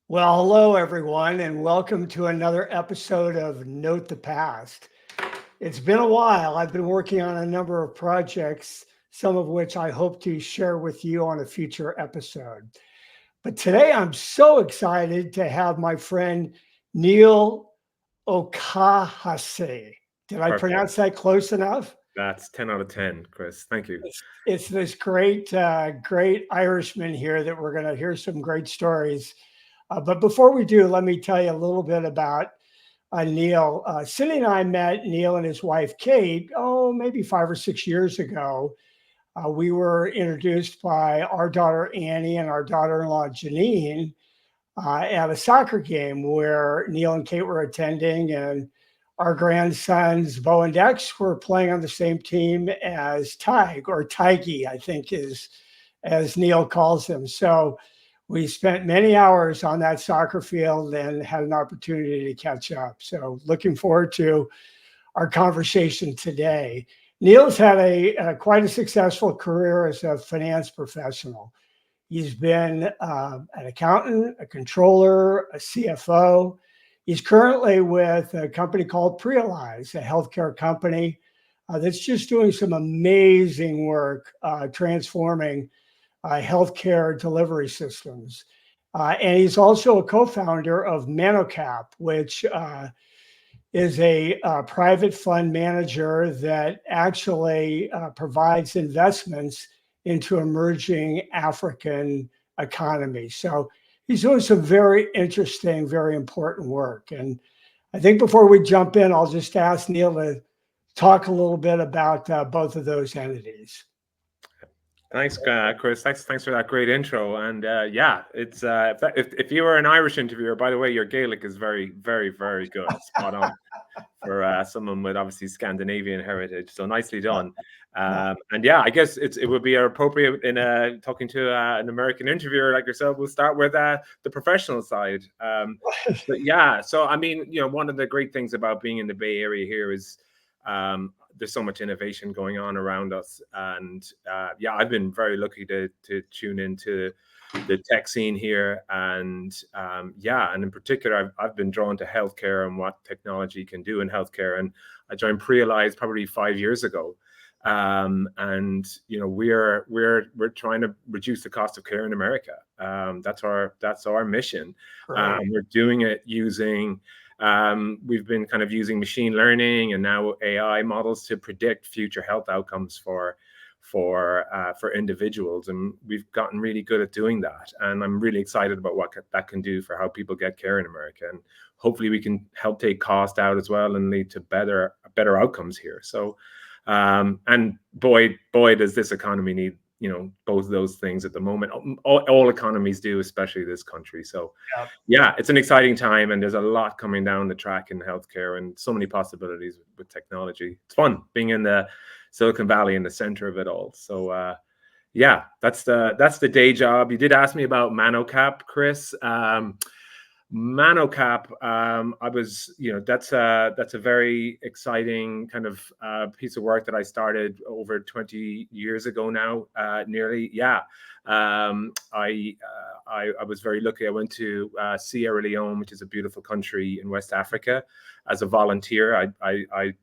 Well, hello everyone, and welcome to another episode of Note the Past. It's been a while. I've been working on a number of projects, some of which I hope to share with you on a future episode. But today I'm so excited to have my friend Neil Okahase. Did I Perfect. pronounce that close enough? That's 10 out of 10, Chris. Thank you. It's this great Irishman here that we're going to hear some great stories. But before we do, let me tell you a little bit about Neil. Cindy and I met Neil and his wife Kate, maybe 5 or 6 years ago. We were introduced by our daughter Annie and our daughter in law Janine at a soccer game where Neil and Kate were attending, and our grandsons Bo and Dex were playing on the same team as Tig, or Tiggy, I think is as Neil calls him. So we spent many hours on that soccer field and had an opportunity to catch up. So looking forward to our conversation today. Neil's had a quite a successful career as a finance professional. He's been an accountant, a controller, a CFO. He's currently with a company called Prealize, a healthcare company that's just doing some amazing work transforming healthcare delivery systems. And he's also a co-founder of Manocap, which is a private fund manager that actually provides investments into emerging African economies. So he's doing some very interesting, very important work. And I think before we jump in, I'll just ask Neil to talk a little bit about both of those entities. Thanks, Chris. Thanks for that great intro. And yeah, it's if you were an Irish interviewer, by the way, your Gaelic is very, very, very good. Spot on for someone with obviously Scandinavian heritage. So nicely done. And yeah, I guess it would be appropriate in talking to an American interviewer like yourself. We'll start with the professional side. But yeah, so I mean, one of the great things about being in the Bay Area here is there's so much innovation going on around us, and yeah, I've been very lucky to tune into the tech scene here, and yeah, and in particular, I've been drawn to healthcare and what technology can do in healthcare. And I joined Prealize probably 5 years ago, and we're trying to reduce the cost of care in America. That's our mission. We're doing it using we've been kind of using machine learning and now AI models to predict future health outcomes for individuals, and we've gotten really good at doing that. And I'm really excited about what that can do for how people get care in America, and hopefully we can help take cost out as well and lead to better outcomes here. So, and boy, does this economy need both of those things at the moment. All economies do, especially this country. So yeah, it's an exciting time, and there's a lot coming down the track in healthcare and so many possibilities with technology. It's fun being in the Silicon Valley in the center of it all. So yeah, that's the day job. You did ask me about Manocap, Chris. Manocap, I was, that's a very exciting kind of piece of work that I started over 20 years ago now, nearly. Yeah. I was very lucky. I went to Sierra Leone, which is a beautiful country in West Africa, as a volunteer. I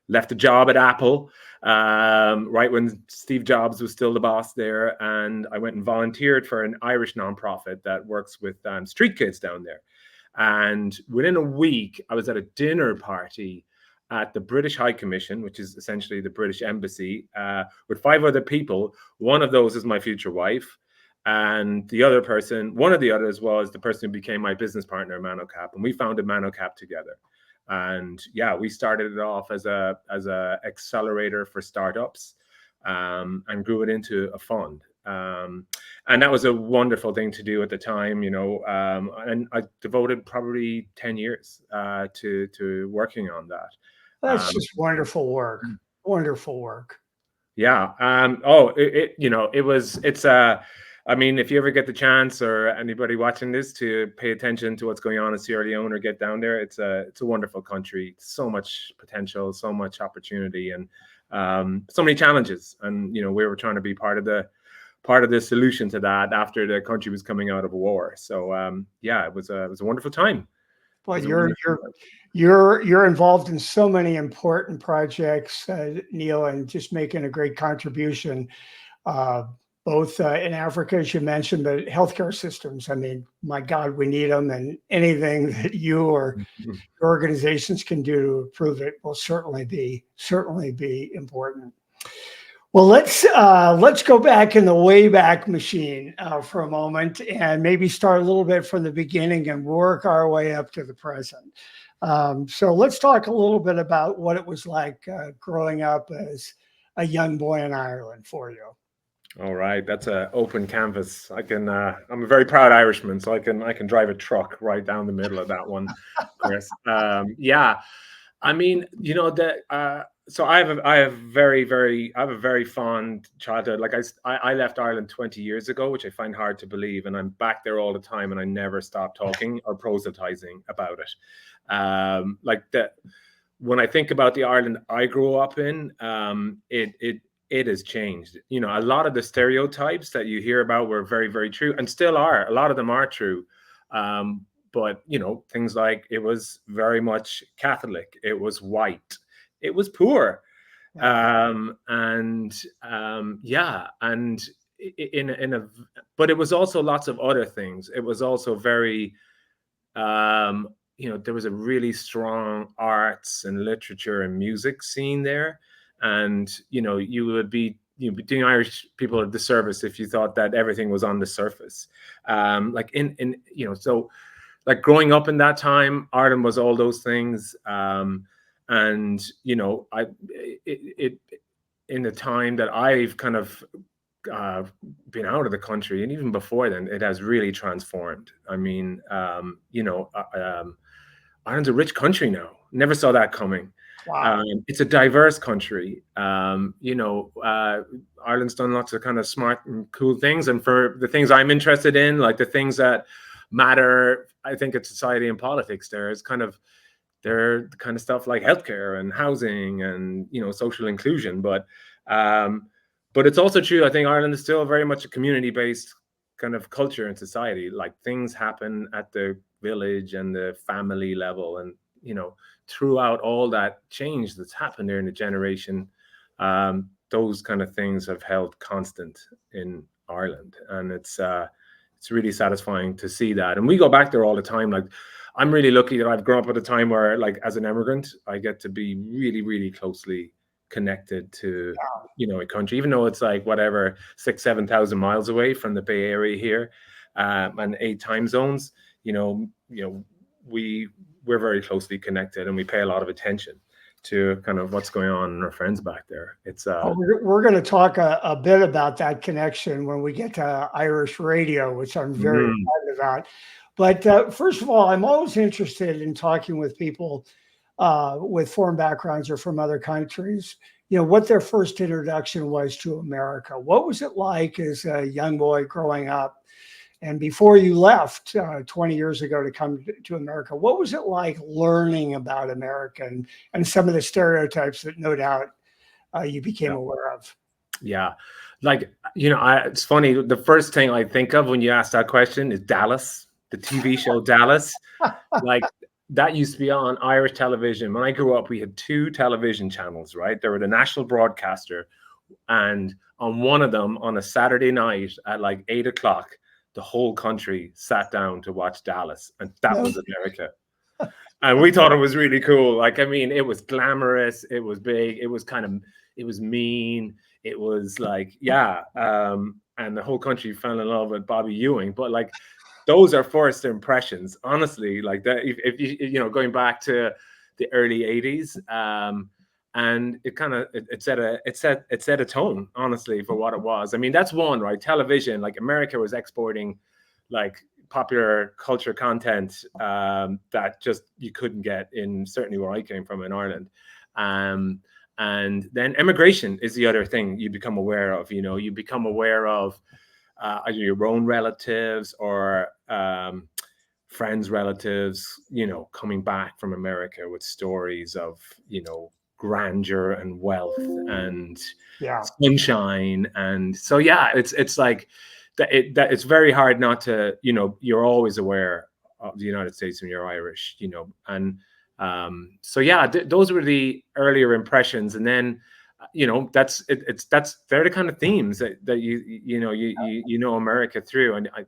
left a job at Apple right when Steve Jobs was still the boss there, and I went and volunteered for an Irish nonprofit that works with street kids down there. And within a week, I was at a dinner party at the British High Commission, which is essentially the British Embassy, with 5 other people. One of those is my future wife. And one of the others was the person who became my business partner at Manocap. And we founded Manocap together. And yeah, we started it off as a accelerator for startups, and grew it into a fund. And that was a wonderful thing to do at the time, and I devoted probably 10 years to working on that. That's just wonderful work. Wonderful work. Yeah. I mean, if you ever get the chance, or anybody watching this, to pay attention to what's going on in Sierra Leone or get down there, it's a wonderful country. So much potential, so much opportunity, and so many challenges. And we were trying to be part of the part of the solution to that after the country was coming out of a war. So yeah, it was a wonderful time. It Well, was a wonderful time. you're involved in so many important projects, Neil, and just making a great contribution, uh, both in Africa, as you mentioned, but healthcare systems. I mean, my God, we need them, and anything that you or Mhm. your organizations can do to improve it will certainly be important. Well, let's go back in the Wayback Machine for a moment, and maybe start a little bit from the beginning and work our way up to the present. So let's talk a little bit about what it was like growing up as a young boy in Ireland for you. All right, that's an open canvas. I can. I'm a very proud Irishman, so I can drive a truck right down the middle of that one, Chris. Yeah, I mean, you know that. So I have a very fond childhood. Like I left Ireland 20 years ago, which I find hard to believe, and I'm back there all the time, and I never stop talking or proselytizing about it. Like that. When I think about the Ireland I grew up in, it has changed. You know, a lot of the stereotypes that you hear about were very, very true and still are. A lot of them are true. Um, but, you know, things like it was very much Catholic, it was white, it was poor. Yeah. And yeah, and in a, but it was also lots of other things. It was also very, you know, there was a really strong arts and literature and music scene there, and you know, you'd be doing Irish people a disservice if you thought that everything was on the surface. Like in you know, so like growing up in that time, Ireland was all those things, and you know, it in the time that I've kind of uh, been out of the country, and even before then, it has really transformed. I mean, you know, Ireland's a rich country now. Never saw that coming. Wow. It's a diverse country. You know, Ireland's done lots of kind of smart and cool things, and for the things I'm interested in, like the things that matter, I think it's society and politics. They're the kind of stuff like healthcare and housing and you know social inclusion. Um, but it's also true. I think Ireland is still very much a community-based kind of culture and society. Like things happen at the village and the family level, and you know throughout all that change that's happened there in a generation, those kind of things have held constant in Ireland, and it's really satisfying to see that. And we go back there all the time. Like I'm really lucky that I've grown up at a time where, like, as an immigrant, I get to be really, really closely connected to, you know, a country, even though it's like whatever 7,000 miles away from the Bay Area here, and 8 time zones. You know, we're very closely connected, and we pay a lot of attention to kind of what's going on and our friends back there. It's Well, we're going to talk a bit about that connection when we get to Irish radio, which I'm very mm, excited about. But first of all, I'm always interested in talking with people with foreign backgrounds or from other countries, you know, what their first introduction was to America. What was it like as a young boy growing up? And before you left 20 years ago to come to America, what was it like learning about America and some of the stereotypes that no doubt you became yeah. aware of? Yeah. Like, you know, it's funny. The first thing I think of when you ask that question is Dallas, the TV show Dallas. Like, that used to be on Irish television. When I grew up, we had two television channels, right? There were the national broadcaster, and on one of them, on a Saturday night at like 8 o'clock, the whole country sat down to watch Dallas, and that No. was America. And we thought it was really cool. Like, I mean, it was glamorous, it was big, it was mean, it was like, yeah. And the whole country fell in love with Bobby Ewing. But like, those are first impressions, honestly. Like that, if you know, going back to the early '80s, and it kind of it set a tone, honestly, for what it was. I mean, that's one, right? Television, like America was exporting like popular culture content, that just you couldn't get in, certainly where I came from in Ireland. Um, and then immigration is the other thing you become aware of. You know, you become aware of either your own relatives or friends' relatives, you know, coming back from America with stories of, you know, grandeur and wealth and Yeah. sunshine. And so, yeah, it's like that it's very hard not to, you're always aware of the United States when you're Irish, and so yeah, those were the earlier impressions. And then that's they're the kind of themes that America through. And I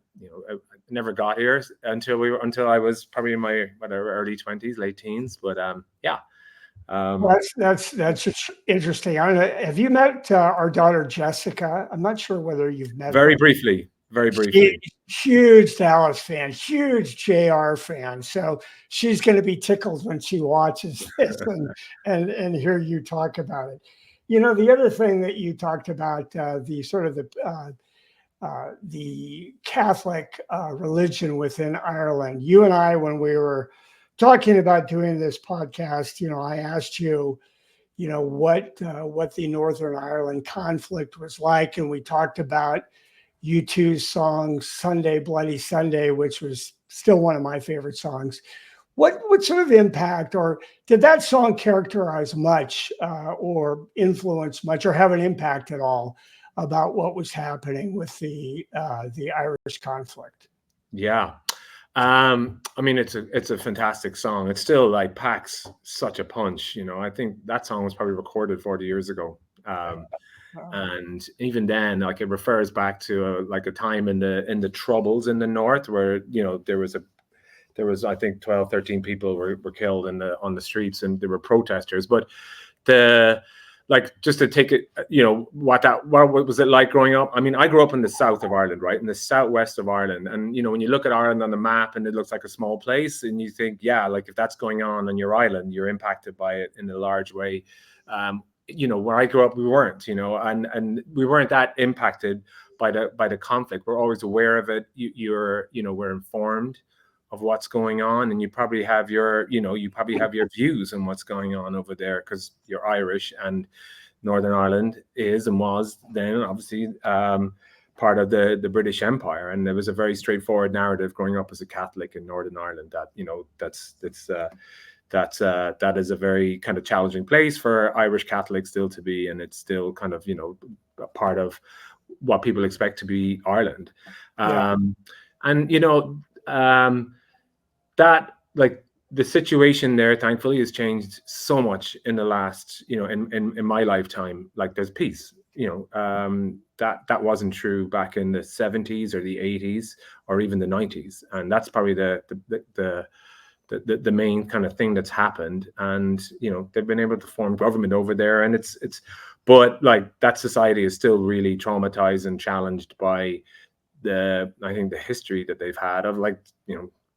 never got here until I was probably in my early 20s, late teens. But yeah. Well, that's interesting. I don't know. Have you met our daughter Jessica? I'm not sure whether you've met her. Very briefly. Huge Dallas fan, huge JR fan. So she's going to be tickled when she watches this and hear you talk about it. The other thing that you talked about, the sort of the Catholic religion within Ireland. You and I, when we were talking about doing this podcast, I asked you, what the Northern Ireland conflict was like, and we talked about U2's song "Sunday Bloody Sunday," which was still one of my favorite songs. What sort of impact, or did that song characterize much, or influence much, or have an impact at all about what was happening with the Irish conflict? Yeah. I mean, it's a fantastic song. It still like packs such a punch. I think that song was probably recorded 40 years ago. And even then, like, it refers back to like a time in the Troubles in the North, where there was I think 12, 13 people were killed on the streets, and there were protesters. But just to take it, what was it like growing up? I mean, I grew up in the south of Ireland, right, in the southwest of Ireland. And when you look at Ireland on the map and it looks like a small place, and you think, yeah, like, if that's going on your island, you're impacted by it in a large way. Where I grew up, we weren't, and we weren't that impacted by the conflict. We're always aware of it. We're informed of what's going on, and you probably have your views on what's going on over there, because you're Irish, and Northern Ireland is and was then obviously part of the British Empire. And there was a very straightforward narrative growing up as a Catholic in Northern Ireland that is a very kind of challenging place for Irish Catholics still to be, and it's still kind of a part of what people expect to be Ireland. Yeah. That, like, the situation there thankfully has changed so much in the last, in my lifetime. Like, there's peace. That wasn't true back in the 70s or the 80s or even the 90s, and that's probably the main kind of thing that's happened. And they've been able to form government over there, and but like, that society is still really traumatized and challenged by I think the history that they've had of, like,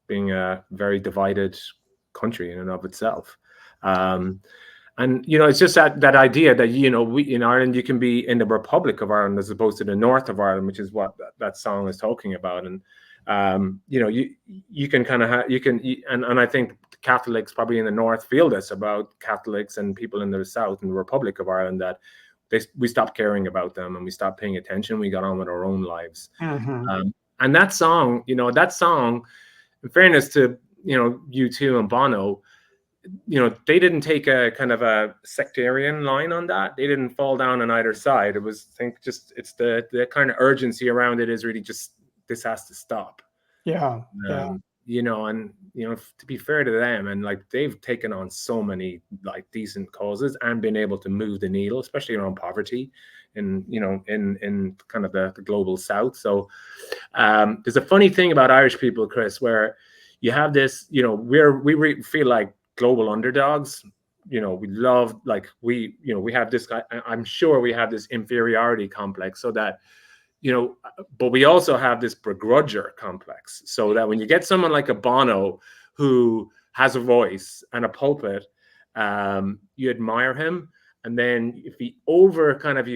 being a very divided country in and of itself. And it's just that idea that we in Ireland, you can be in the Republic of Ireland as opposed to the north of Ireland, which is what that song is talking about. And you can kind of and I think Catholics probably in the north feel this about Catholics and people in the south in the Republic of Ireland, that we stopped caring about them and we stopped paying attention. We got on with our own lives. Mm-hmm. And that song, in fairness to U2 and Bono, they didn't take a kind of a sectarian line on that. They didn't fall down on either side. It was, I think, just it's the kind of urgency around it is really just, this has to stop. Yeah. And to be fair to them, and like, they've taken on so many like decent causes and been able to move the needle, especially around poverty in kind of the global south. So there's a funny thing about Irish people, Chris, where you have this, we feel like global underdogs. We love, like, we have this, I'm sure we have this inferiority complex, so that but we also have this begrudger complex, so that when you get someone like a Bono who has a voice and a pulpit, you admire him. And then if you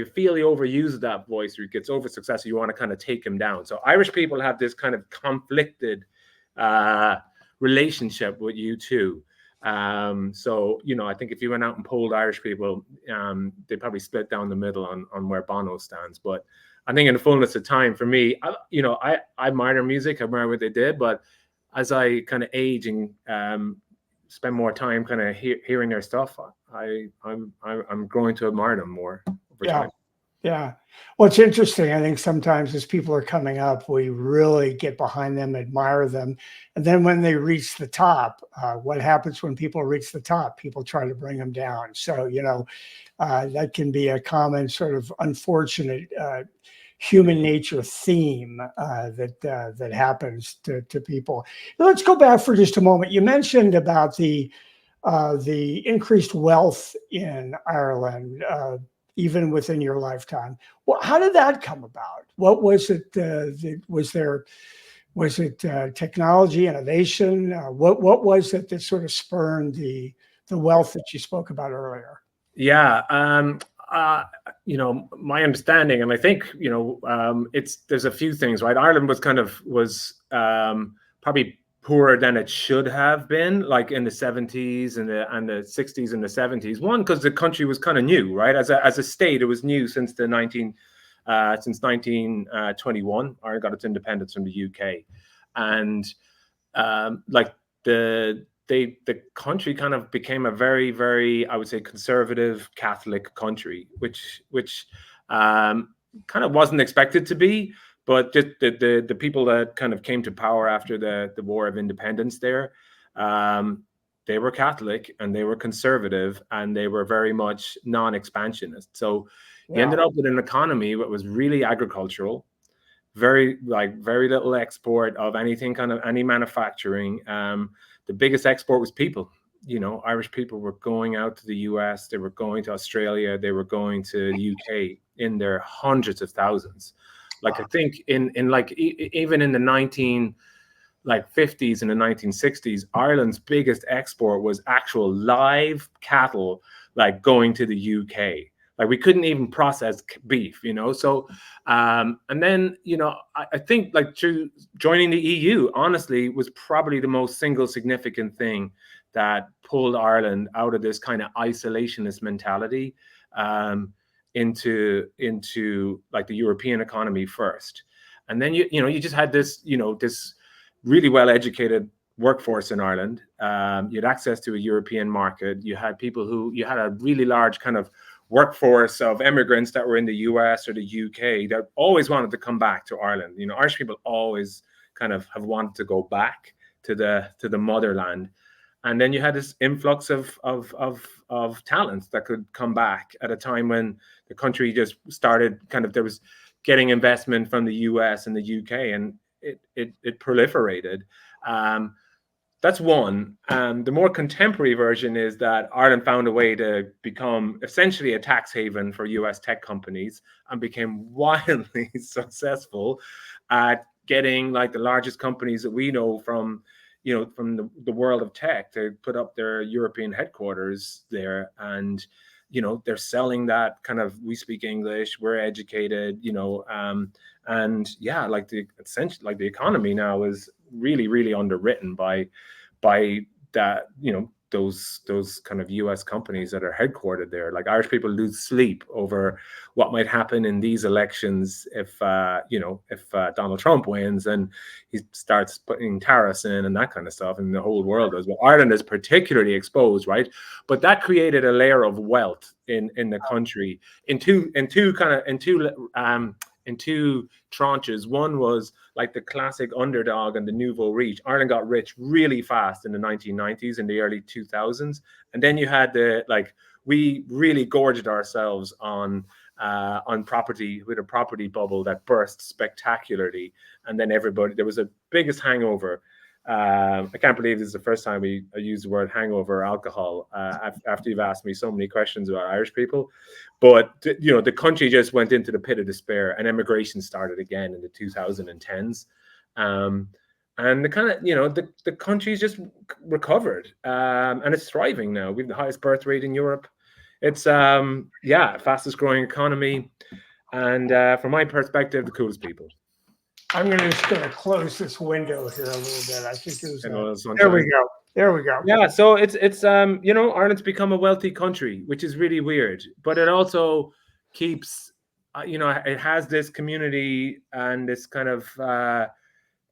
feel he overuses that voice, or he gets over successful, you want to kind of take him down. So Irish people have this kind of conflicted relationship with U2. So I think if you went out and polled Irish people, they probably split down the middle on where Bono stands. But I think in the fullness of time, for me, I admire their music, I admire what they did, but as I kind of age and spend more time kind of hearing their stuff, I'm growing to admire them more over Yeah. time. Yeah. Well, it's interesting. I think sometimes as people are coming up, we really get behind them, admire them. And then when they reach the top, what happens when people reach the top? People try to bring them down. So, that can be a common sort of unfortunate human nature theme that happens to people. Let's go back for just a moment. You mentioned about the increased wealth in Ireland, even within your lifetime. Well, how did that come about? What was it? Was it technology, innovation? What was it that sort of spurned the wealth that you spoke about earlier? Yeah. My understanding, and I think, there's a few things, right? Ireland was probably poorer than it should have been, like in the 70s and the 60s and the 70s. One, because the country was kind of new, right? As a state, it was new since 1921. Ireland got its independence from the UK, and like the country kind of became a very, very, I would say, conservative Catholic country, which kind of wasn't expected to be. But just the people that kind of came to power after the War of Independence there, they were Catholic and they were conservative and they were very much non-expansionist. So you Yeah. ended up with an economy that was really agricultural, very little export of anything, kind of any manufacturing. The biggest export was people. Irish people were going out to the US, they were going to Australia, they were going to the UK in their hundreds of thousands. Like I think in like even in the 1950s and the 1960s, Ireland's biggest export was actual live cattle, like going to the UK. Like we couldn't even process beef, So, and then I think like through joining the EU, honestly, was probably the most single significant thing that pulled Ireland out of this kind of isolationist mentality, into like the European economy first, and then you just had this really well educated workforce in Ireland. You had access to a European market. You had you had a really large kind of workforce of immigrants that were in the US or the UK that always wanted to come back to Ireland. Irish people always kind of have wanted to go back to the motherland. And then you had this influx of talents that could come back at a time when the country just started there was getting investment from the US and the UK, and it proliferated. That's one. The more contemporary version is that Ireland found a way to become essentially a tax haven for US tech companies and became wildly successful at getting like the largest companies that we know from the world of tech to put up their European headquarters there. And they're selling that kind of, we speak English, we're educated, and yeah, like essentially like the economy now is really, really underwritten by that, those kind of US companies that are headquartered there. Like Irish people lose sleep over what might happen in these elections if Donald Trump wins and he starts putting tariffs in and that kind of stuff, and the whole world does. Well, Ireland is particularly exposed, right? But that created a layer of wealth in the country in two tranches. One was like the classic underdog and the nouveau riche. Ireland got rich really fast in the 1990s and the early 2000s, and then you had we really gorged ourselves on property, with a property bubble that burst spectacularly, and then there was a biggest hangover. I can't believe this is the first time I use the word hangover alcohol after you've asked me so many questions about Irish people. But the country just went into the pit of despair, and immigration started again in the 2010s. And the kind of the country's just recovered, and it's thriving now. We have the highest birth rate in Europe. It's fastest growing economy, and from my perspective, the coolest people. I'm just going to close this window here a little bit. I think it was. There There we go. There we go. Yeah, so it's Ireland's become a wealthy country, which is really weird, but it also keeps it has this community and this kind of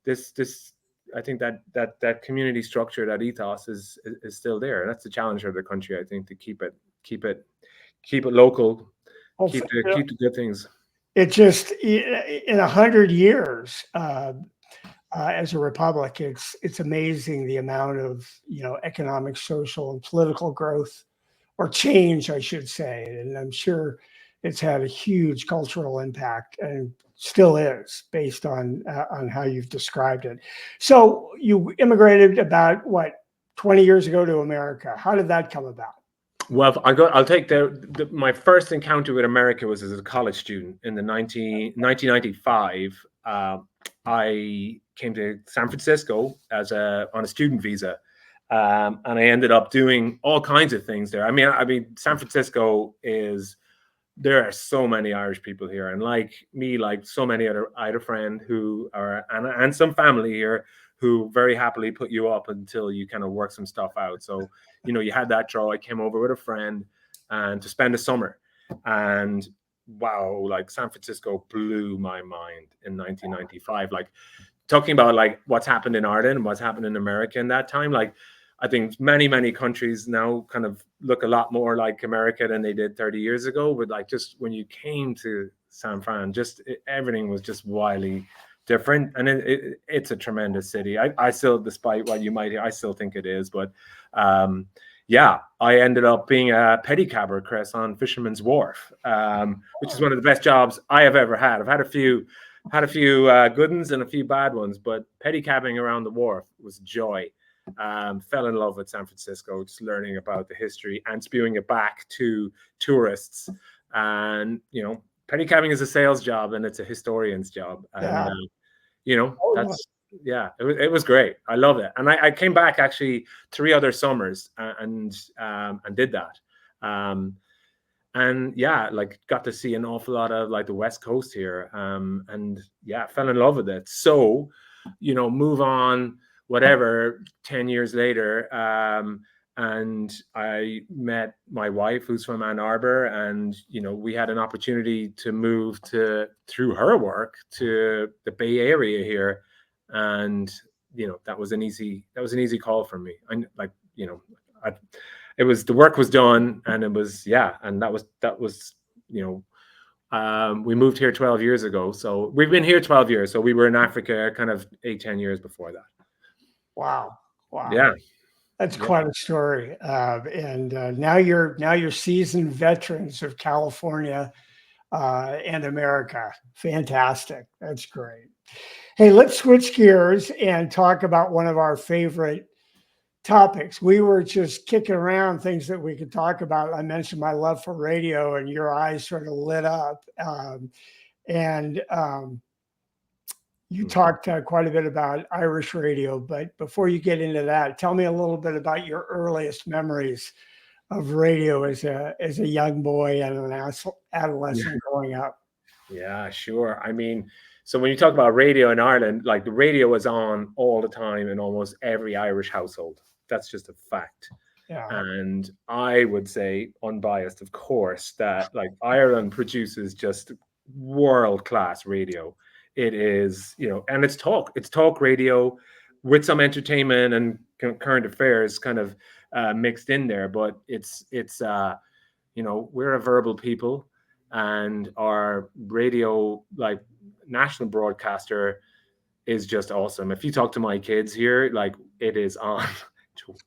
this I think that community structure, that ethos is still there. And that's the challenge of the country, I think, to keep it keep it local, Well, keep the good things. it just in 100 years as a republic, it's amazing the amount of economic, social, and political growth or change, I should say. And I'm sure it's had a huge cultural impact and still is based on how you've described it. So you immigrated about what 20 years ago to America. How did that come about? Well, I'll take my first encounter with America was as a college student in the 1995. I came to San Francisco on a student visa, and I ended up doing all kinds of things there. I mean, San Francisco is there are so many Irish people here, and like me, like so many other, I had a friend who are and some family here who very happily put you up until you kind of work some stuff out. So you had that draw. I came over with a friend and to spend a summer, and wow, like San Francisco blew my mind in 1995. Like talking about like what's happened in Ireland and what's happened in America in that time, like I think many countries now kind of look a lot more like America than they did 30 years ago. But like just when you came to San Fran, everything was just wildly different, and it's a tremendous city. I still, despite what you might hear, I still think it is. But yeah, I ended up being a pedicabber, Chris, on Fisherman's Wharf, which is one of the best jobs I have ever had. I've had a few good ones and a few bad ones, but pedicabbing around the wharf was joy. Fell in love with San Francisco, just learning about the history and spewing it back to tourists. And pedicabbing is a sales job and it's a historian's job. And that's it was great. I love it. And I came back actually 3 other summers and did that. And yeah, like got to see an awful lot of like the West Coast here. And yeah, fell in love with it. So, move on, whatever, 10 years later. And I met my wife, who's from Ann Arbor, and we had an opportunity to move through her work to the Bay Area here, and that was an easy call for me. And like it was, the work was done, and it was, and that was we moved here 12 years ago, so we've been here 12 years. So we were in Africa kind of 8-10 years before that. Wow. Yeah. That's quite a story. And now you're seasoned veterans of California and America. Fantastic. That's great. Hey, let's switch gears and talk about one of our favorite topics. We were just kicking around things that we could talk about. I mentioned my love for radio, and your eyes sort of lit up. And you talked quite a bit about Irish radio, but before you get into that, tell me a little bit about your earliest memories of radio as a young boy and an adolescent growing up. Yeah, sure. I mean, so when you talk about radio in Ireland, like the radio was on all the time in almost every Irish household. That's just a fact. Yeah. And I would say, unbiased, of course, that like Ireland produces just world-class radio. It is, and it's talk radio with some entertainment and current affairs kind of mixed in there. But it's we're a verbal people, and our radio, like national broadcaster, is just awesome. If you talk to my kids here, like it is on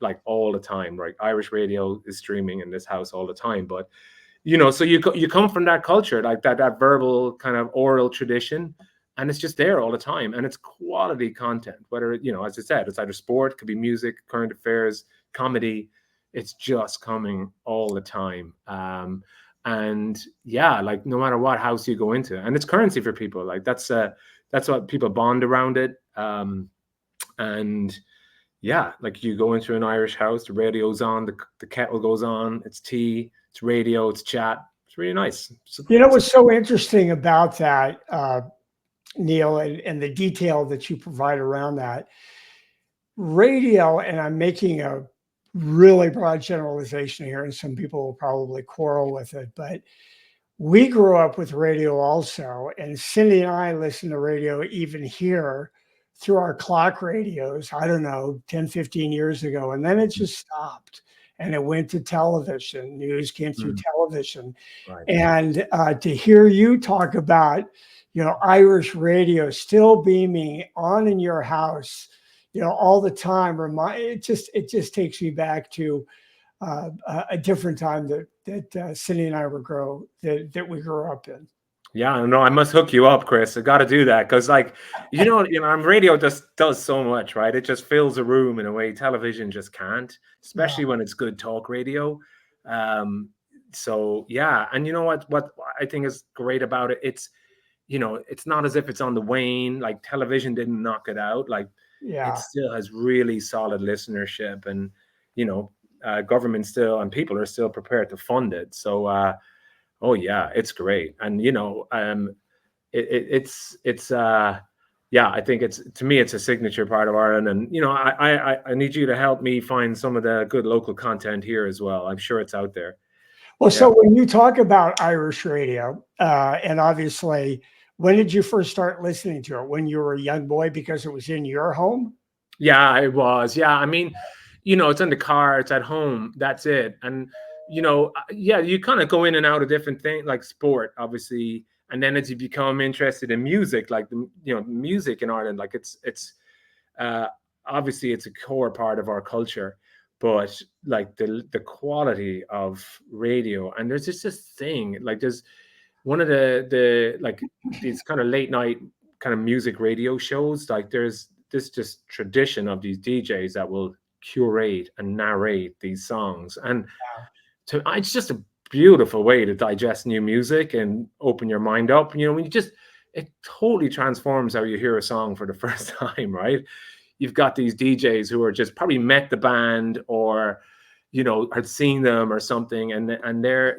like all the time, right? Irish radio is streaming in this house all the time. But so you come from that culture, like that verbal kind of oral tradition, and it's just there all the time, and it's quality content. Whether as I said, it's either sport, could be music, current affairs, comedy. It's just coming all the time. And yeah, like no matter what house you go into, and it's currency for people. Like that's what people bond around it. And yeah, like you go into an Irish house, the radio's on, the kettle goes on, it's tea, it's radio, it's chat. It's really nice. What's so interesting about that, Neil, and the detail that you provide around that radio, and I'm making a really broad generalization here, and some people will probably quarrel with it, but we grew up with radio also, and Cindy and I listen to radio even here through our clock radios, I don't know, 10, 15 years ago. And then it Mm, just stopped and it went to television. News came through mm, television. right. And to hear you talk about, Irish radio still beaming on in your house, all the time, it just takes me back to a different time that Cindy and I that we grew up in. Yeah, no, I must hook you up, Chris. I got to do that because, like, radio just does so much, right? It just fills a room in a way television just can't, Yeah, especially when it's good talk radio. Um, so yeah, and you know what I think is great about it? It's not as if it's on the wane. Like television didn't knock it out. Like it yeah. still has really solid listenership, and you know, government still and people are still prepared to fund it. So. Oh yeah, it's great, and it's yeah. I think it's to me, it's a signature part of Ireland, and I need you to help me find some of the good local content here as well. I'm sure it's out there. Well, Yeah, so when you talk about Irish radio, and obviously, when did you first start listening to it? When you were a young boy, because it was in your home? yeah, it was. Yeah, I mean, it's in the car, it's at home. That's it, and yeah, you kind of go in and out of different things, like sport, obviously, and then as you become interested in music, like music in Ireland, like it's uh, obviously it's a core part of our culture, but like the quality of radio, and there's just this thing, like there's one of the like these kind of late night kind of music radio shows, like there's this just tradition of these DJs that will curate and narrate these songs, and it's just a beautiful way to digest new music and open your mind up. When it totally transforms how you hear a song for the first time, right? You've got these DJs who are just probably met the band or had seen them or something, and they're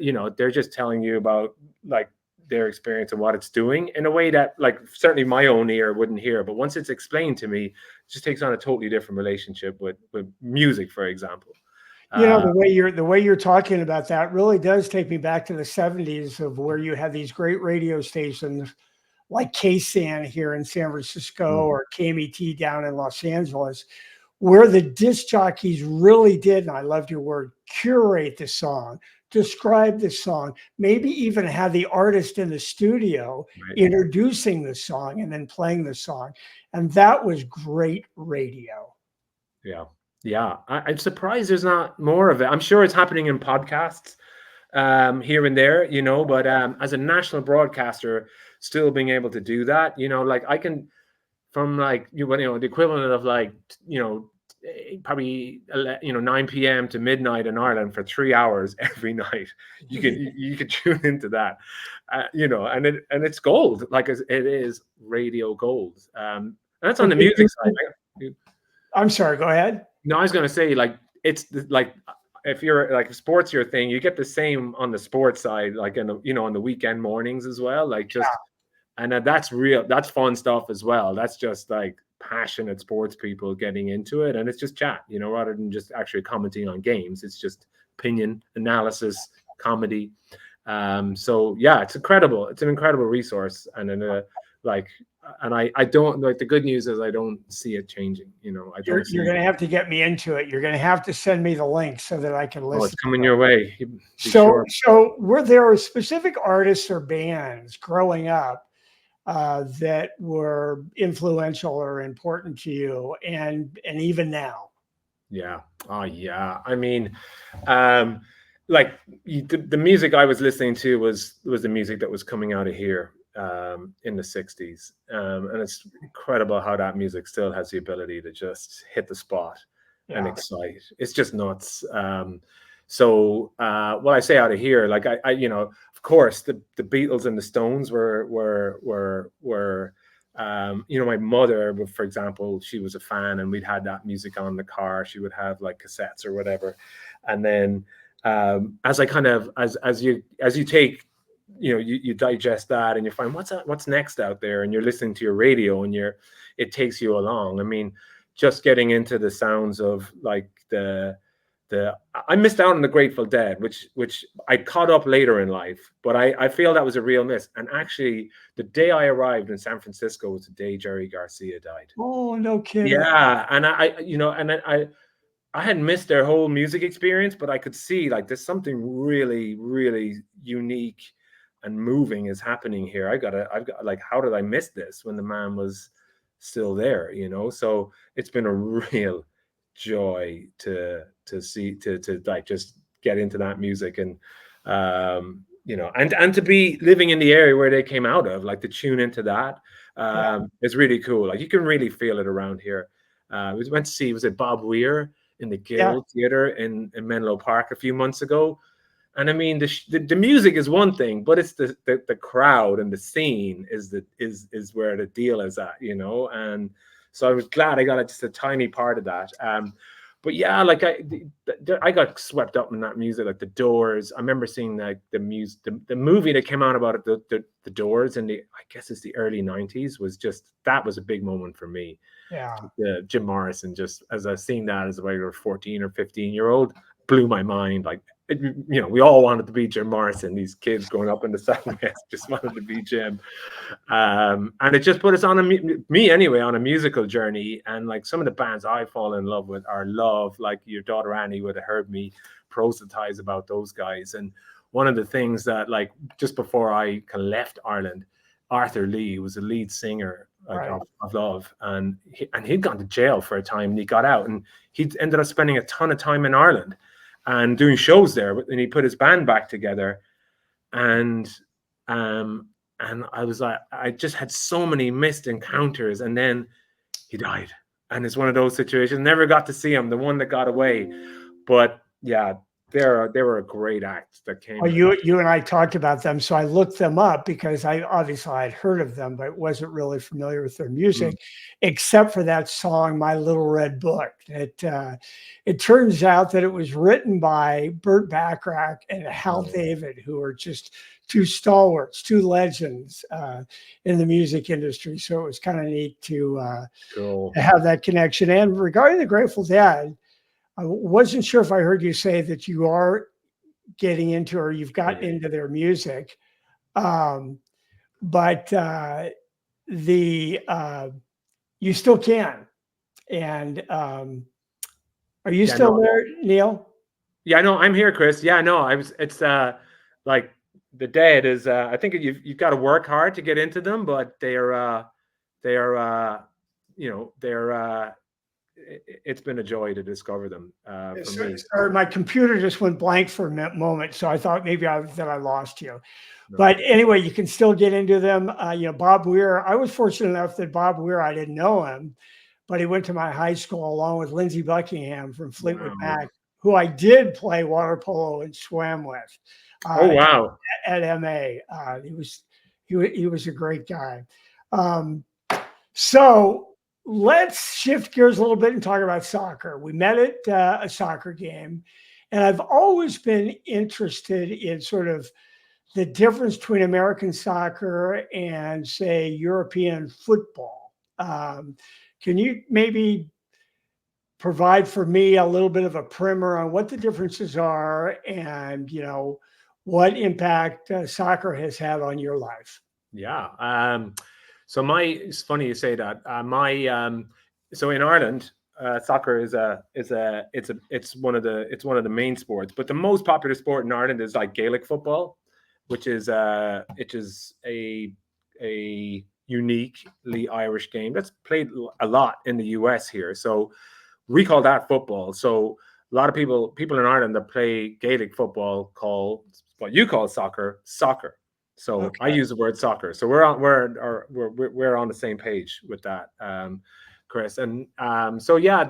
just telling you about like their experience and what it's doing in a way that like certainly my own ear wouldn't hear, but once it's explained to me, it just takes on a totally different relationship with music, for example. uh The way you're talking about that really does take me back to the 70s, of where you had these great radio stations like KSAN here in San Francisco mm, or KMET down in Los Angeles, where the disc jockeys really did, and I loved your word, curate the song, describe the song, maybe even have the artist in the studio right. introducing the song and then playing the song. And that was great radio. Yeah. Yeah. I'm surprised there's not more of it. I'm sure it's happening in podcasts here and there, but as a national broadcaster, still being able to do that, like I can, from like, the equivalent of like, probably, 9 p.m. to midnight in Ireland for 3 hours every night. You could tune into that, and it's gold. Like it is radio gold. And that's on the music side. I'm sorry, go ahead. No, I was gonna say like like if you're like sports your thing, you get the same on the sports side, like on the weekend mornings as well. Like just and that's real, that's fun stuff as well. That's just like passionate sports people getting into it, and it's just chat, rather than just actually commenting on games. It's just opinion, analysis, comedy. So yeah, it's incredible. It's an incredible resource, like and I don't like, the good news is I don't see it changing. I You're don't you're see. gonna have to get me into it. You're gonna have to send me the link so that I can Oh, it's listen coming to it. your way. Be So sure. so were there specific artists or bands growing up that were influential or important to you, and even now? Yeah. Oh, yeah. I mean, um, like the music I was listening to was the music that was coming out of here in the '60s, and it's incredible how that music still has the ability to just hit the spot and Yeah, excite. It's just nuts. So what I say out of here, like of course, the Beatles and the Stones were my mother, for example, she was a fan, and we'd had that music on in the car. She would have like cassettes or whatever, and then as I kind of as you take, you digest that, and you find what's next out there, and you're listening to your radio, and it takes you along. I mean, just getting into the sounds of like I missed out on the Grateful Dead, which I caught up later in life, but I feel that was a real miss. And actually, the day I arrived in San Francisco was the day Jerry Garcia died. Oh, no kidding. Yeah, and I had missed their whole music experience, but I could see like there's something really, really unique and moving is happening here. I've got like, how did I miss this when the man was still there? So it's been a real joy to see to like just get into that music and and to be living in the area where they came out of, like to tune into that is really cool. Like you can really feel it around here. We went to see, was it Bob Weir in the Yeah, Guild Theatre in Menlo Park a few months ago. And I mean, the music is one thing, but it's the crowd and the scene is where the deal is at, And so I was glad I got just a tiny part of that. But yeah, like I got swept up in that music, like the Doors. I remember seeing like the movie that came out about it, the Doors, and I guess it's the early '90s. That was a big moment for me. yeah. Jim Morrison, just as I seen that as a regular 14 or 15-year-old, blew my mind. Like, we all wanted to be Jim Morrison. These kids growing up in the Southwest just wanted to be Jim. And it just put us on me anyway, on a musical journey. And like some of the bands I fall in love with are Love, like your daughter Annie would have heard me proselytize about those guys. And one of the things that, like, just before I kind of left Ireland, Arthur Lee was the lead singer of Love, and he'd gone to jail for a time, and he got out, and he ended up spending a ton of time in Ireland and doing shows there. And he put his band back together, and I was like, I just had so many missed encounters, and then he died, and it's one of those situations. Never got to see him, the one that got away, but yeah. They were a great act that came. Well, you and I talked about them, so I looked them up because I had heard of them, but wasn't really familiar with their music, except for that song "My Little Red Book." It turns out that it was written by Burt Bacharach and Hal David, who are just two stalwarts, two legends in the music industry. So it was kind of neat to have that connection. And regarding the Grateful Dead, I wasn't sure if I heard you say that you are getting into, or you've got into their music, but you still can. And are you still there, Neil? Yeah, no, I'm here, Chris. Yeah, no, it's like the Dead is. I think you've got to work hard to get into them, but they're it's been a joy to discover them for me. Sorry, my computer just went blank for a moment, so I thought maybe I lost you. No. But anyway, you can still get into them. Bob Weir. I was fortunate enough that Bob Weir, I didn't know him, but he went to my high school along with Lindsey Buckingham from Fleetwood Mac, who I did play water polo and swam with. At MA, he was a great guy. So let's shift gears a little bit and talk about soccer. We met at a soccer game, and I've always been interested in sort of the difference between American soccer and, say, European football. Can you maybe provide for me a little bit of a primer on what the differences are and, what impact soccer has had on your life? Yeah. So it's funny you say that. So in Ireland, soccer it's one of the main sports, but the most popular sport in Ireland is like Gaelic football, which is a uniquely Irish game that's played a lot in the US here. So we call that football. So a lot of people in Ireland that play Gaelic football call what you call soccer. So okay. I use the word soccer. So we're on the same page with that, Chris. And so yeah,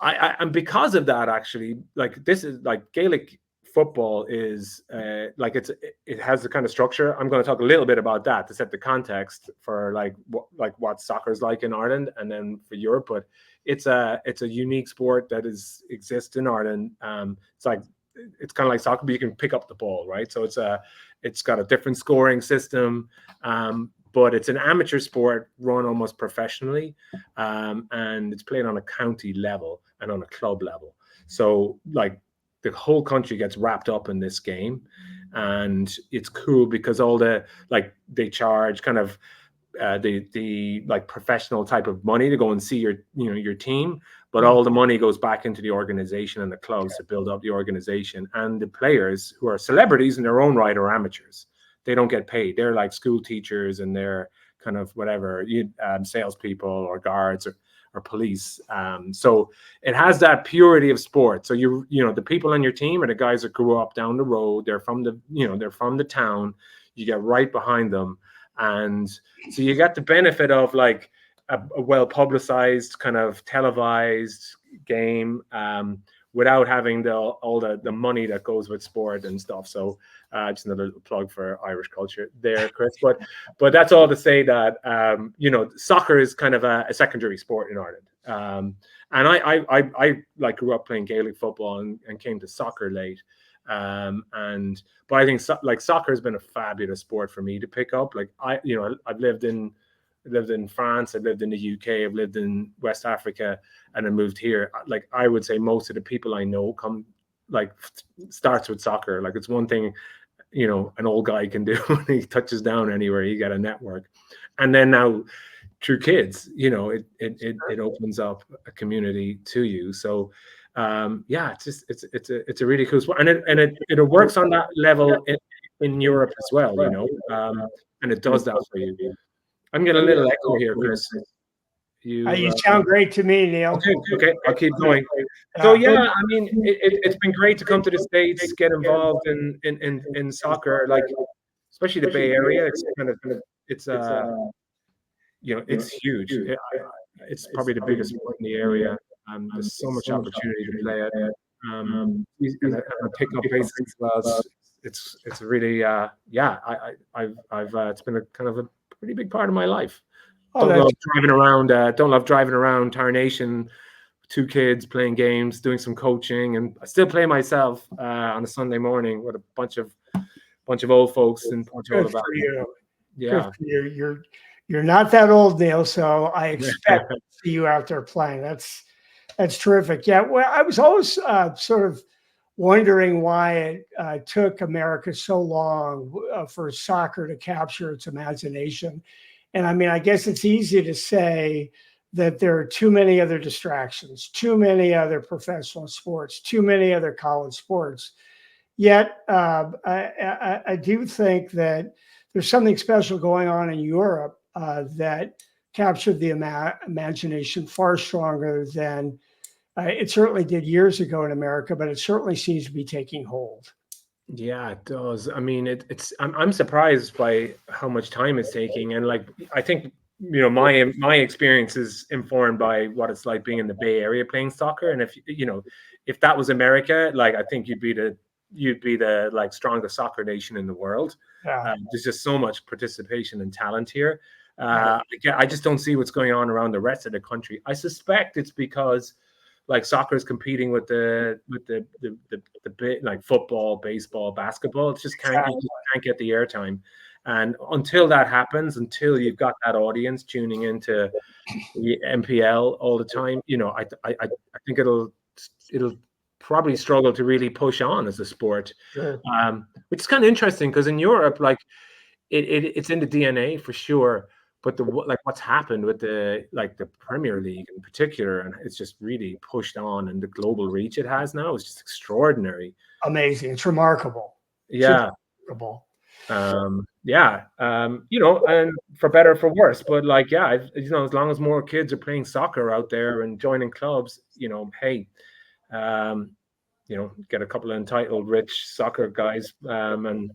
and because of that, actually, like this is like Gaelic football is it has the kind of structure. I'm going to talk a little bit about that to set the context for what soccer is like in Ireland and then for Europe. But it's a unique sport that exists in Ireland. It's kind of like soccer, but you can pick up the ball, right? So it's got a different scoring system, but it's an amateur sport run almost professionally, and it's played on a county level and on a club level. So like the whole country gets wrapped up in this game, and it's cool because all the like they charge kind of the like professional type of money to go and see your team, but all the money goes back into the organization and the clubs to build up the organization, and the players who are celebrities in their own right are amateurs. They don't get paid. They're like school teachers and they're kind of whatever salespeople or guards or police. So it has that purity of sport. So the people on your team are the guys that grew up down the road. They're from the town. You get right behind them. And so you got the benefit of like a well publicized kind of televised game, without having all the money that goes with sport and stuff. So just another plug for Irish culture there, Chris. But that's all to say that soccer is kind of a secondary sport in Ireland. And I like grew up playing Gaelic football and came to soccer late. But I think soccer has been a fabulous sport for me to pick up. Like I've lived in France, I've lived in the UK, I've lived in West Africa, and I moved here. Like I would say most of the people I know starts with soccer. Like it's one thing, an old guy can do when he touches down anywhere, you get a network. And then now through kids, it opens up a community to you. So it's a really cool sport, and it works on that level in Europe as well, and it does that for you. I'm getting a little echo here, Chris. You sound great to me, Neil. Okay, I'll keep going. So I mean, it's been great to come to the States, get involved in soccer, like especially the Bay Area. It's huge. It's probably the biggest sport in the area. There's so much opportunity to play it. And pick up pace as well. It's really it's been a kind of a pretty big part of my life. Don't love driving around Tarnation, 2 kids playing games, doing some coaching, and I still play myself on a Sunday morning with a bunch of old folks in Portugal. Good for you. Yeah, good for you. You're not that old, Neil, so I expect to see you out there playing. That's terrific. Yeah, well, I was always sort of wondering why it took America so long for soccer to capture its imagination. And I mean, I guess it's easy to say that there are too many other distractions, too many other professional sports, too many other college sports. Yet I do think that there's something special going on in Europe that captured the imagination far stronger than it certainly did years ago in America, but it certainly seems to be taking hold. Yeah, it does. I mean, I'm surprised by how much time it's taking, and like I think my experience is informed by what it's like being in the Bay Area playing soccer. And if that was America, like I think you'd be the like strongest soccer nation in the world. Yeah. There's just so much participation and talent here. I just don't see what's going on around the rest of the country. I suspect it's because like soccer is competing with the like football, baseball, basketball. It's just can't get the airtime. And until that happens, until you've got that audience tuning into the MPL all the time, I think it'll probably struggle to really push on as a sport. Sure. Which is kind of interesting because in Europe, like it's in the DNA for sure. But what's happened with the Premier League in particular, and it's just really pushed on, and the global reach it has now is just extraordinary. Amazing. It's remarkable. Yeah. It's remarkable. And for better or for worse, but as long as more kids are playing soccer out there and joining clubs, hey, get a couple of entitled rich soccer guys, and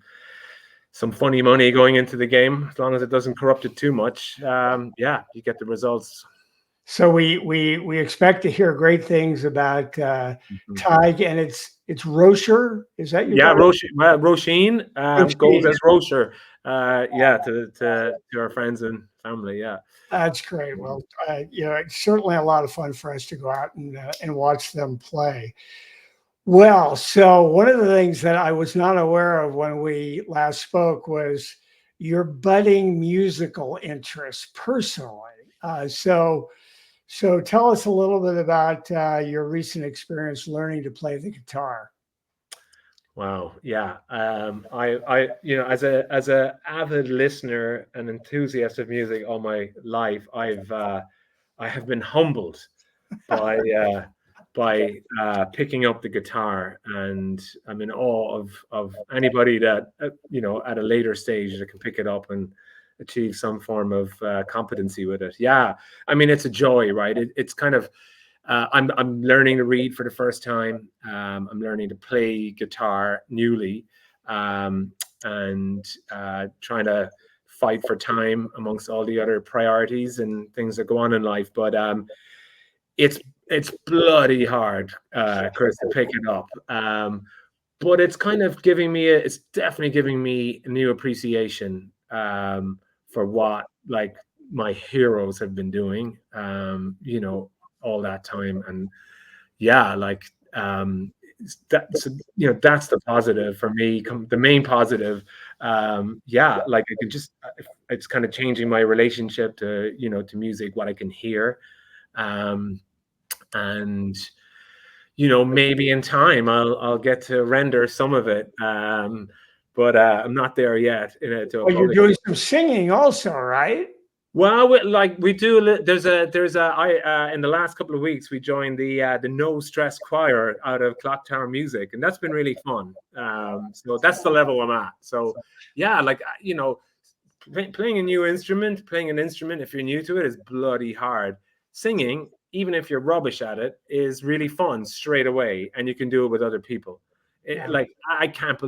some funny money going into the game, as long as it doesn't corrupt it too much. You get the results. So we expect to hear great things about Tig, and it's Rocher. Is that your Roisin goes as Rocher. To our friends and family. Yeah, that's great. Well, it's certainly a lot of fun for us to go out and watch them play. Well, so one of the things that I was not aware of when we last spoke was your budding musical interests personally. So tell us a little bit about your recent experience learning to play the guitar. Wow. Yeah. As a avid listener and enthusiast of music all my life, I have been humbled by picking up the guitar, and I'm in awe of anybody that at a later stage that can pick it up and achieve some form of competency with it. Yeah, I mean it's a joy, right? It's kind of I'm learning to read for the first time. I'm learning to play guitar newly, and trying to fight for time amongst all the other priorities and things that go on in life. But it's it's bloody hard, Chris, to pick it up. But it's kind of giving me it's definitely giving me a new appreciation for what like my heroes have been doing, all that time. And yeah, like that's that's the positive for me. The main positive, yeah, like I can just it's kind of changing my relationship to to music, what I can hear. Um, and maybe in time I'll get to render some of it, but I'm not there yet to a Well, you're public. doing some singing also, right? Well, like we do. There's a I in the last couple of weeks we joined the No Stress Choir out of Clock Tower Music, and that's been really fun. So that's the level I'm at. So yeah, like playing a new instrument, playing an instrument, if you're new to it, is bloody hard. Singing, even if you're rubbish at it, is really fun straight away, and you can do it with other people. Yeah. Like I can't,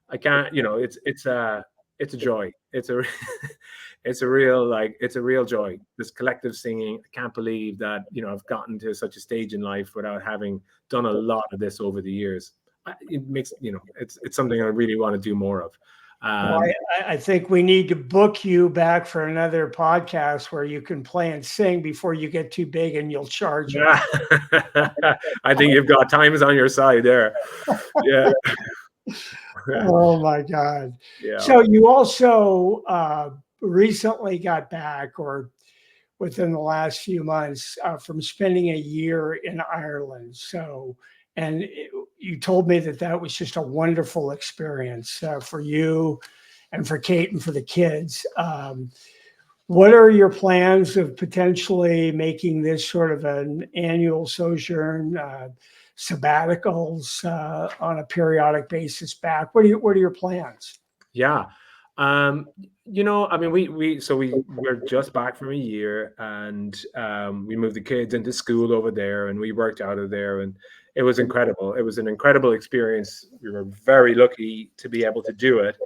I can't, it's a joy. It's a, it's a real it's a real joy. This collective singing. I can't believe that I've gotten to such a stage in life without having done a lot of this over the years. It makes it's something I really want to do more of. Well, Um, I think we need to book you back for another podcast where you can play and sing before you get too big and you'll charge us. Yeah. I think you've got times on your side there. Yeah. Oh my God. Yeah. So you also recently got back, or within the last few months, from spending a year in Ireland. And you told me that that was just a wonderful experience for you and for Kate and for the kids. What are your plans of potentially making this sort of an annual sojourn, sabbaticals on a periodic basis back? What are your plans? Yeah. Um, I mean, we're just back from a year, and we moved the kids into school over there, and we worked out of there, and it was incredible. It was an incredible experience. We were very lucky to be able to do it.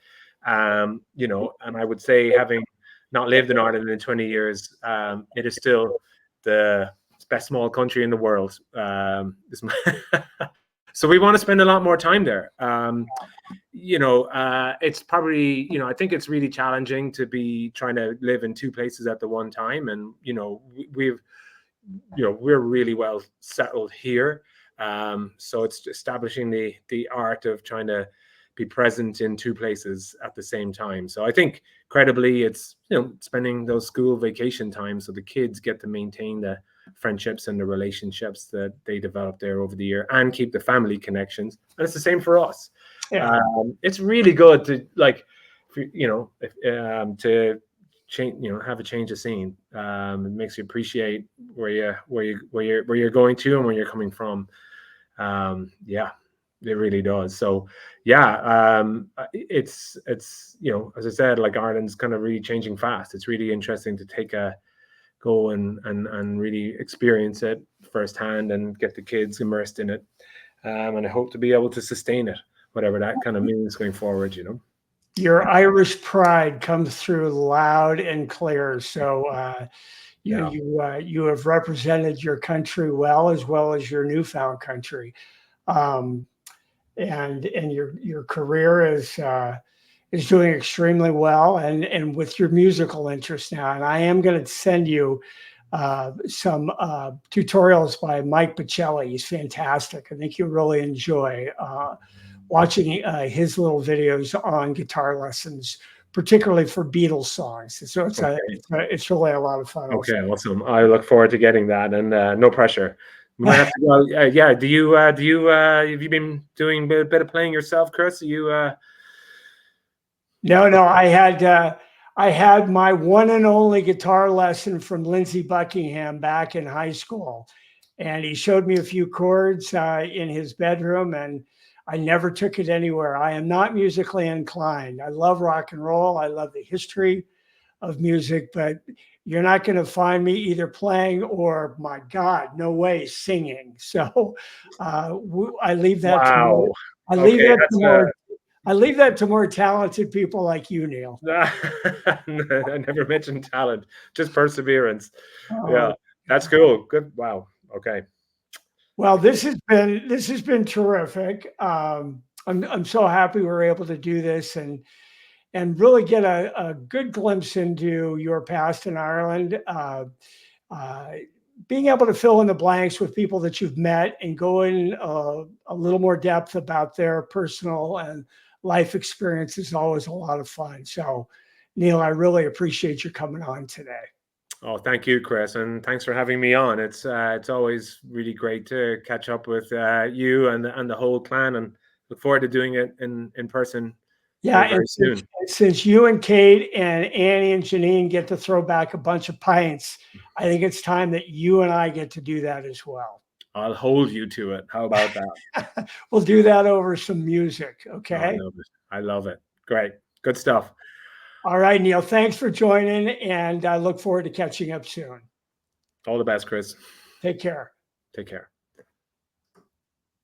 And I would say, having not lived in Ireland in 20 years, it is still the best small country in the world. So we want to spend a lot more time there. It's probably, I think it's really challenging to be trying to live in two places at the one time. And, we're really well settled here. So it's establishing the art of trying to be present in two places at the same time. So I think credibly, it's, spending those school vacation times so the kids get to maintain the friendships and the relationships that they develop there over the year and keep the family connections. And it's the same for us. Yeah. It's really good to to change, have a change of scene. It makes you appreciate where you're going to and where you're coming from. Yeah, it really does. So yeah, it's as I said, like Ireland's kind of really changing fast. It's really interesting to go and really experience it firsthand and get the kids immersed in it. And I hope to be able to sustain it, whatever that kind of means going forward. Your Irish pride comes through loud and clear. So Yeah. you have represented your country well as your newfound country, and your career is doing extremely well, and with your musical interest now. And I am going to send you some tutorials by Mike Bocelli. He's fantastic. I think you'll really enjoy watching his little videos on guitar lessons particularly for Beatles songs. So Okay. it's really a lot of fun also. Okay, awesome. I look forward to getting that, and no pressure. We might have to go. Yeah. Do you have you been doing a bit of playing yourself, Chris? You No, I had my one and only guitar lesson from Lindsey Buckingham back in high school, and he showed me a few chords in his bedroom, and I never took it anywhere. I am not musically inclined. I love rock and roll. I love the history of music, but you're not going to find me either playing or, my God, no way, singing. So I leave that to more. wow. I leave Okay, that to that's more I leave that to more talented people like you, Neil. I never mentioned talent, just perseverance. Uh, Yeah, that's cool. Good. Wow. Okay. well, this has been terrific. I'm so happy we're able to do this and really get a good glimpse into your past in Ireland. Uh, Being able to fill in the blanks with people that you've met and go in a little more depth about their personal and life experience is always a lot of fun. So, Neil, I really appreciate you coming on today. Oh, thank you, Chris, and thanks for having me on. It's always really great to catch up with you and the whole clan, and look forward to doing it in person Yeah, very and very soon. since you and Kate and Annie and Janine get to throw back a bunch of pints, I think it's time that you and I get to do that as well. I'll hold you to it. How about that? We'll do that over some music, Oh, I okay? love it. I love it. Great. Good stuff. All right, Neil, thanks for joining, and I look forward to catching up soon. All the best, Chris. Take care. Take care.